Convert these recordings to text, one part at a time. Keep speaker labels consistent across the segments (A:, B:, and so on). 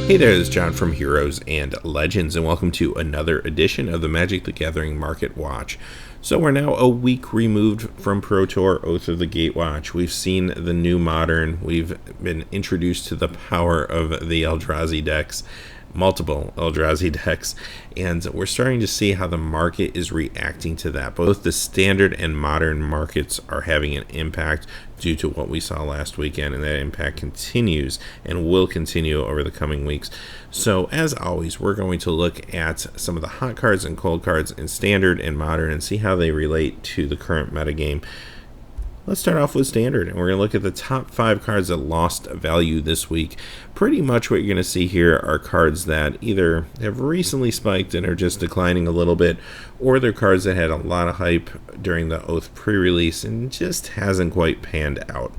A: Hey there, it's John from Heroes and Legends, and welcome to another edition of the Magic the Gathering Market Watch. So we're now a week removed from Pro Tour Oath of the Gatewatch. We've seen the new Modern, we've been introduced to the power of the Eldrazi decks, multiple Eldrazi decks, and we're starting to see how the market is reacting to that. Both the standard and modern markets are having an impact due to what we saw last weekend, and that impact continues and will continue over the coming weeks. So as always, we're going to look at some of the hot cards and cold cards in standard and modern and see how they relate to the current metagame. Let's start off with standard, and we're going to look at the top 5 cards that lost value this week. Pretty much what you're going to see here are cards that either have recently spiked and are just declining a little bit, or they're cards that had a lot of hype during the Oath pre-release and just hasn't quite panned out.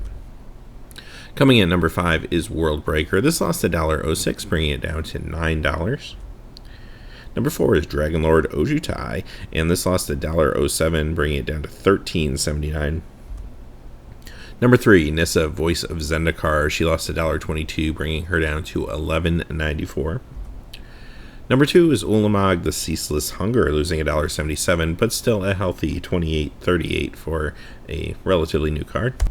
A: Coming in at number 5 is World Breaker. This lost $1.06, bringing it down to $9. Number 4 is Dragon Lord Ojutai, and this lost $1.07, bringing it down to $13.79. Number 3, Nissa, Voice of Zendikar. She lost $1.22, bringing her down to $11.94. Number 2 is Ulamog, the Ceaseless Hunger, losing $1.77, but still a healthy $28.38 for a relatively new card.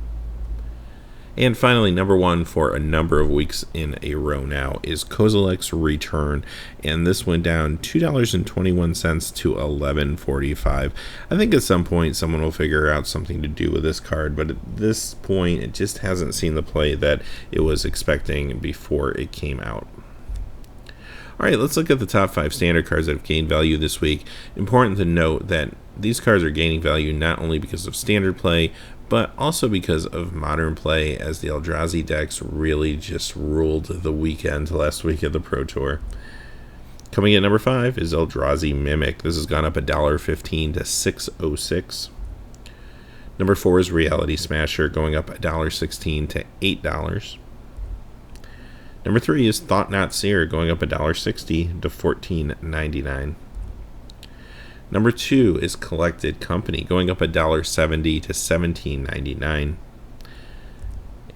A: And finally, number 1 for a number of weeks in a row now is Kozilek's Return, and this went down $2.21 to $11.45. I think at some point someone will figure out something to do with this card, but at this point it just hasn't seen the play that it was expecting before it came out. Alright, let's look at the top 5 standard cards that have gained value this week. Important to note that these cards are gaining value not only because of standard play, but also because of modern play, as the Eldrazi decks really just ruled the weekend last week at the Pro Tour. Coming in at number 5 is Eldrazi Mimic. This has gone up $1.15 to $6.06. Number 4 is Reality Smasher, going up $1.16 to $8. Number 3 is Thought Not Seer, going up $1.60 to $14.99. Number 2 is Collected Company, going up $1.70 to $17.99.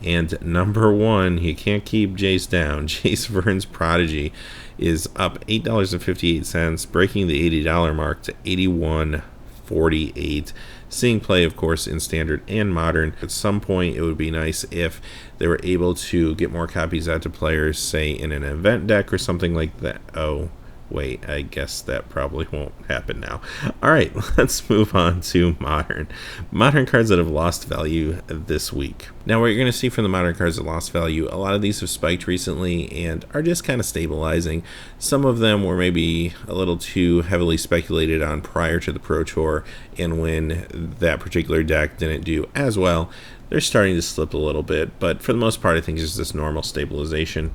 A: And number 1, you can't keep Jace down. Jace Vern's Prodigy is up $8.58, breaking the $80 mark to $81.48. Seeing play, of course, in standard and modern. At some point, it would be nice if they were able to get more copies out to players, say in an event deck or something like that. Oh, wait, I guess that probably won't happen now. Alright, let's move on to modern. Modern cards that have lost value this week. Now, what you're going to see from the modern cards that lost value, a lot of these have spiked recently and are just kind of stabilizing. Some of them were maybe a little too heavily speculated on prior to the Pro Tour, and when that particular deck didn't do as well, they're starting to slip a little bit, but for the most part, I think it's just this normal stabilization.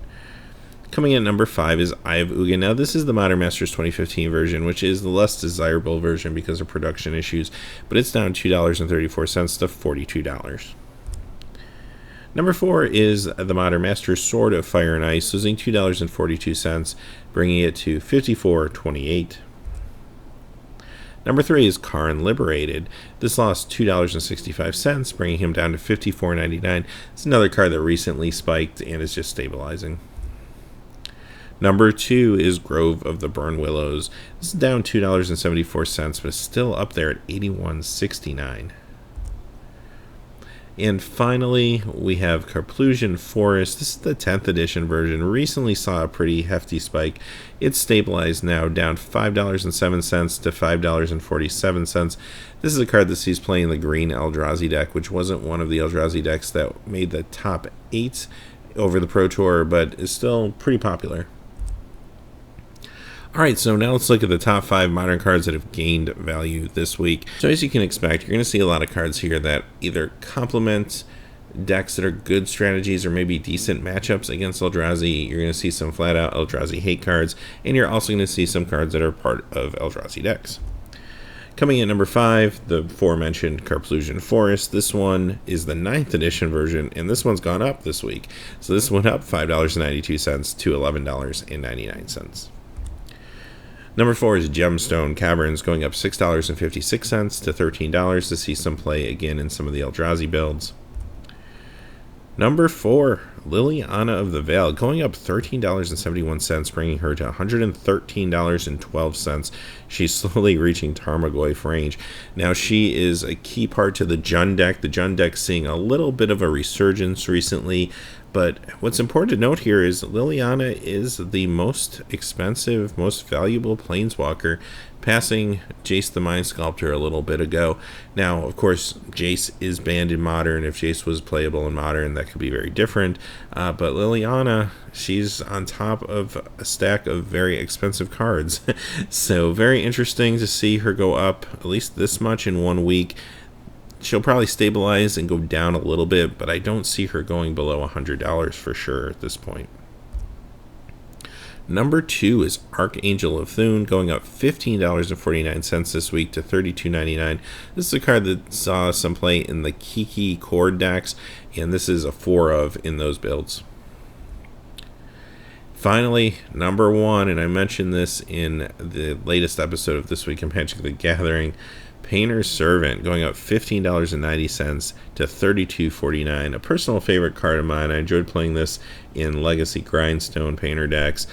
A: Coming in at number 5 is Eye of Ugin. Now, this is the Modern Masters 2015 version, which is the less desirable version because of production issues, but it's down $2.34 to $42. Number 4 is the Modern Masters Sword of Fire and Ice, losing $2.42, bringing it to $54.28. Number 3 is Karn Liberated. This lost $2.65, bringing him down to $54.99. It's another card that recently spiked and is just stabilizing. Number 2 is Grove of the Burn Willows. This is down $2.74, but it's still up there at $81.69. And finally, we have Carplusion Forest. This is the 10th edition version. Recently saw a pretty hefty spike. It's stabilized now, down $5.07 to $5.47. This is a card that sees play in the green Eldrazi deck, which wasn't one of the Eldrazi decks that made the top 8 over the Pro Tour, but is still pretty popular. Alright, so now let's look at the top 5 modern cards that have gained value this week. So as you can expect, you're going to see a lot of cards here that either complement decks that are good strategies or maybe decent matchups against Eldrazi. You're going to see some flat-out Eldrazi hate cards, and you're also going to see some cards that are part of Eldrazi decks. Coming in at number 5, the aforementioned Carplusion Forest. This one is the 9th edition version, and this one's gone up this week. So this went up $5.92 to $11.99. Number 4 is Gemstone Caverns, going up $6.56 to $13 to see some play again in some of the Eldrazi builds. Number 4, Liliana of the Veil, going up $13.71, bringing her to $113.12. She's slowly reaching Tarmogoyf range. Now, she is a key part to the Jund deck. The Jund deck seeing a little bit of a resurgence recently. But what's important to note here is Liliana is the most expensive, most valuable Planeswalker, passing Jace the Mind Sculptor a little bit ago. Now, of course, Jace is banned in Modern. If Jace was playable in Modern, that could be very different. But Liliana, she's on top of a stack of very expensive cards. So very interesting to see her go up at least this much in 1 week. She'll probably stabilize and go down a little bit, but I don't see her going below $100 for sure at this point. Number 2 is Archangel of Thune, going up $15.49 this week to $32.99. This is a card that saw some play in the Kiki Cord decks, and this is a 4 of in those builds. Finally, number 1, and I mentioned this in the latest episode of This Week in Magic the Gathering, Painter's Servant, going up $15.90 to $32.49. A personal favorite card of mine. I enjoyed playing this in Legacy Grindstone Painter decks.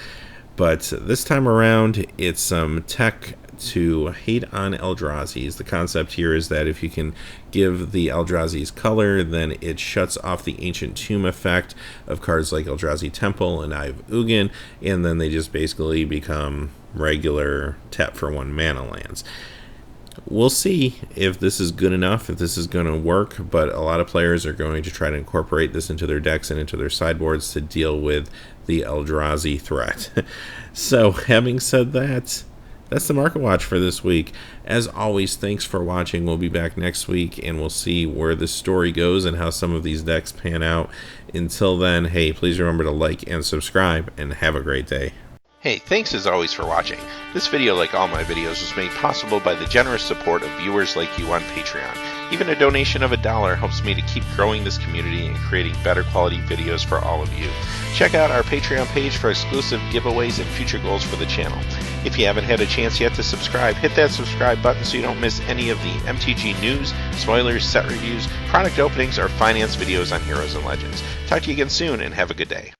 A: But this time around, it's some tech to hate on Eldrazi's. The concept here is that if you can give the Eldrazi's color, then it shuts off the Ancient Tomb effect of cards like Eldrazi Temple and Eye of Ugin, and then they just basically become regular tap for 1 mana lands. We'll see if this is good enough, if this is going to work, but a lot of players are going to try to incorporate this into their decks and into their sideboards to deal with the Eldrazi threat. So, having said that, that's the Market Watch for this week. As always, thanks for watching. We'll be back next week, and we'll see where this story goes and how some of these decks pan out. Until then, hey, please remember to like and subscribe, and have a great day.
B: Hey, thanks as always for watching. This video, like all my videos, was made possible by the generous support of viewers like you on Patreon. Even a donation of $1 helps me to keep growing this community and creating better quality videos for all of you. Check out our Patreon page for exclusive giveaways and future goals for the channel. If you haven't had a chance yet to subscribe, hit that subscribe button so you don't miss any of the MTG news, spoilers, set reviews, product openings, or finance videos on Heroes and Legends. Talk to you again soon, and have a good day.